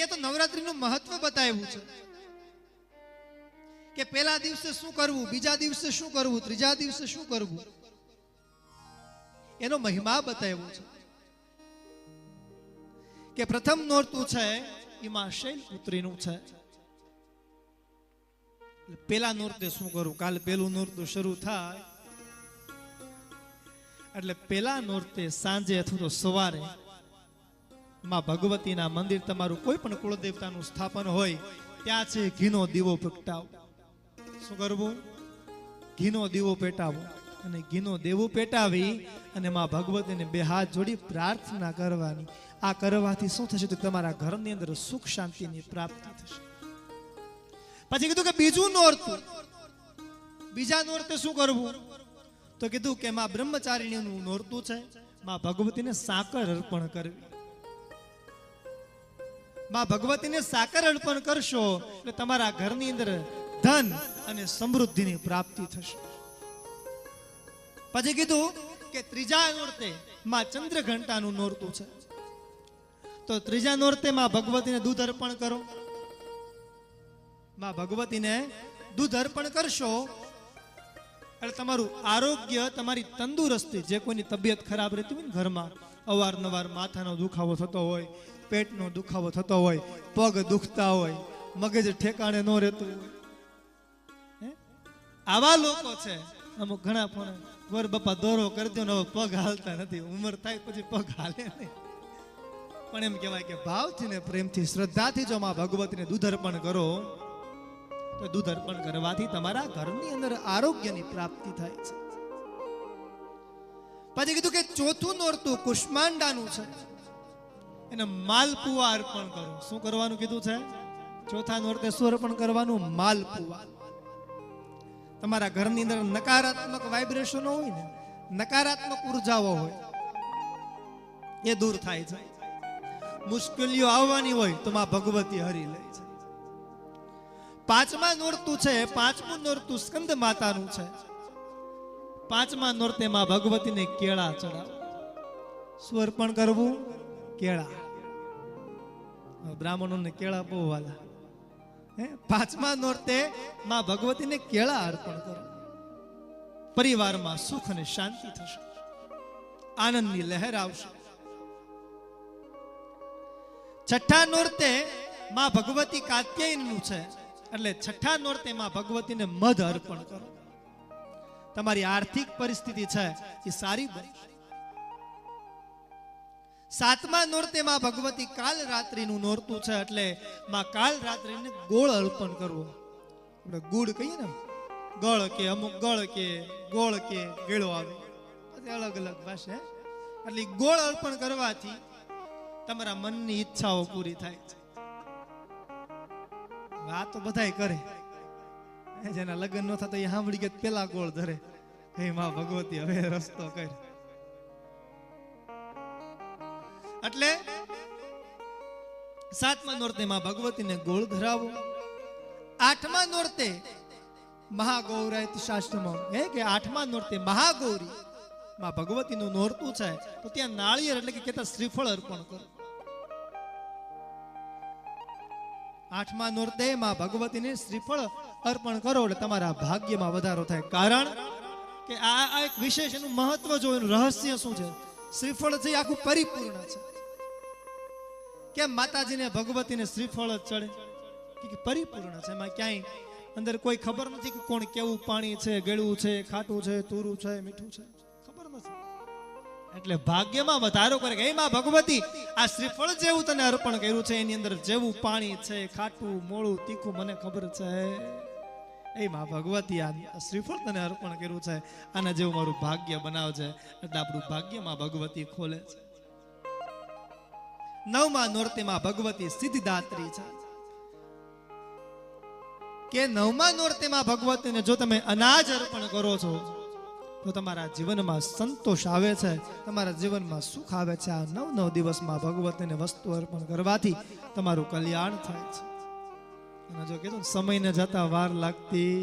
અહીંયા તો નવરાત્રીનું મહત્વ બતાવ્યું છે કે પહેલા દિવસે શું કરવું, બીજા દિવસે શું કરવું, ત્રીજા દિવસે શું કરવું, એનો મહિમા બતાવ્યો છે. કે પ્રથમ નોરતું છે એમાં શૈલપુત્રીનું છે. પેલા નોરતે શું કરવું, કાલે પેલું નોરતું શરૂ થાય એટલે પેલા નોરતે સાંજે અથવા તો સવારે માં ભગવતીના મંદિર, તમારું કોઈ પણ કુળદેવતાનું સ્થાપન હોય ત્યાં છે ઘીનો દીવો પ્રગટાવો. શું કરવું? ઘીનો દીવો પેટાવો. અને ઘીનો દીવો પેટાવી અને માં ભગવતીને બે હાથ જોડી પ્રાર્થના કરવાની. આ કરવાથી શું થશે તો તમારા ઘરની અંદર સુખ શાંતિની પ્રાપ્તિ થશે. પછી કીધું કે બીજું નોરતું, બીજા નોરતે શું કરવું તો કીધું કે માં બ્રહ્મચારિણીનું નોરતું છે. માં ભગવતીને સાકર અર્પણ કરવી. માં ભગવતીને સાકર અર્પણ કરશો એટલે તમારા ઘરની અંદર ધન અને સમૃદ્ધિની પ્રાપ્તિ થશે. પછી કીધું કે ત્રીજા નોરતે માં ચંદ્રઘંટાનું નોરતું છે. તો ત્રીજા નોરતે માં ભગવતીને દૂધ અર્પણ કરો. માં ભગવતીને દૂધ અર્પણ કરશો એટલે તમારું આરોગ્ય, તમારી તંદુરસ્તી, જે કોઈની તબિયત ખરાબ રહેતી હોય ને ઘરમાં, અવારનવાર માથાનો દુખાવો થતો હોય, પેટનો દુખાવો થતો હોય, પગ દુખતા હોય, મગજ ઠેકાણે ન રહેતું હોય, આવા લોકો છે. અમુક ઘણા પણ વર બાપા દોરો કરી દો ને પગ હાલતા નથી, ઉંમર થાય પછી પગ હાલે નહીં. પણ એમ કહેવાય કે ભાવથી ને પ્રેમથી, શ્રદ્ધાથી જો માં ભગવતીને દૂધ અર્પણ કરો તો દૂધ અર્પણ કરવાથી તમારા ઘરની અંદર આરોગ્યની પ્રાપ્તિ થાય છે. પછી કીધું કે ચોથું નોરતું કુષ્માંડાનું છે. એને માલપુઆ અર્પણ કરો. શું કરવાનું કીધું છે? ચોથા નોરતે શું અર્પણ કરવાનું? માલપુઆ. તમારા ઘરની અંદર નકારાત્મક વાઇબ્રેશનો હોય ને, નકારાત્મક ઉર્જાઓ હોય, એ દૂર થાય છે. મુશ્કેલીઓ આવવાની હોય તો માં ભગવતી હરી લે છે. પાંચમા નોરતું છે, પાંચમું નોરતું સ્કંદ માતાનું છે. પાંચમા નોરતે માં ભગવતીને કેળા ચડાવો. શું અર્પણ કરવું? કેળા. બ્રાહ્મણોને કેળા બહુ વાલા. પાંચમા નોરતે માં ભગવતીને કેળા અર્પણ કરો. પરિવારમાં સુખ અને શાંતિ થશે, આનંદની લહેર આવશે. છઠ્ઠા નોરતે માં ભગવતી કાત્યાયનનું છે એટલે છઠ્ઠા નોરતે માં ભગવતીને મધ અર્પણ કરો. તમારી આર્થિક પરિસ્થિતિ છે એ સારી બનશે. સાતમા નોરતે માં ભગવતી કાલ રાત્રિનું નોરતું છે એટલે માં કાલ રાત્રિને ગોળ અર્પણ કરવો. આપણે ગુડ કહીએ ને, ગળ કે, અમુક ગળ કે, ગોળ કે, ગેળો આવે, અલગ અલગ ભાષા. એટલે ગોળ અર્પણ કરવાથી તમારા મનની ઈચ્છાઓ પૂરી થાય છે. આ તો બધાય કરે, જેના લગ્ન ન થતા એ સાંભળી કે પેલા ગોળ ધરે, હે માં ભગવતી હવે રસ્તો કર. એટલે સાતમા નોરતે માં ભગવતીને ગોળ ધરાવો. આઠમા નોરતે મહાગૌરાય શાસ્ત્રમાં કે આઠમા નોરતે મહાગૌરી માં ભગવતીનું નોરતું છે તો ત્યાં નાળિયેર એટલે કે કહેતા શ્રીફળ અર્પણ કરો. આઠમા નોરતે માં ભગવતીને શ્રીફળ અર્પણ કરો એટલે તમારા ભાગ્યમાં વધારો થાય. કારણ કે આ એક વિશેષ એનું મહત્વ જો, એનું રહસ્ય શું છે? શ્રીફળ છે આખું પરિપૂર્ણ છે. કેમ માતાજીને ભગવતીને શ્રીફળ જ ચડે? કે પરિપૂર્ણ છે. એમાં ક્યાંય અંદર કોઈ ખબર નથી કે કોણ કેવું પાણી છે, ગળું છે, ખાટું છે, તુરું છે, મીઠું છે, ખબર નથી. એટલે ભાગ્યમાં વધારો કરે કે એમાં ભગવતી આ શ્રીફળ જેવું તને અર્પણ કર્યું છે, એની અંદર જેવું પાણી છે, ખાટું, મોળું, તીખું મને ખબર છે, એમાં ભગવતી આ શ્રીફળ તને અર્પણ કર્યું છે, આના જેવું મારું ભાગ્ય બનાવજે. એટલે આપણું ભાગ્યમાં ભગવતી ખોલે છે. નવમા નોરતે માં ભગવતી સિદ્ધિદાત્રી છે. કે નવમા નોરતે માં ભગવતીને જો તમે અનાજ અર્પણ કરો છો તો તમારા જીવનમાં સંતોષ આવે છે, તમારા જીવનમાં સુખ આવે છે. આ 9 દિવસમાં ભગવતીને વસ્તુ અર્પણ કરવાથી તમારું કલ્યાણ થાય છે. અને જો કીધું સમયને જતા વાર લાગતી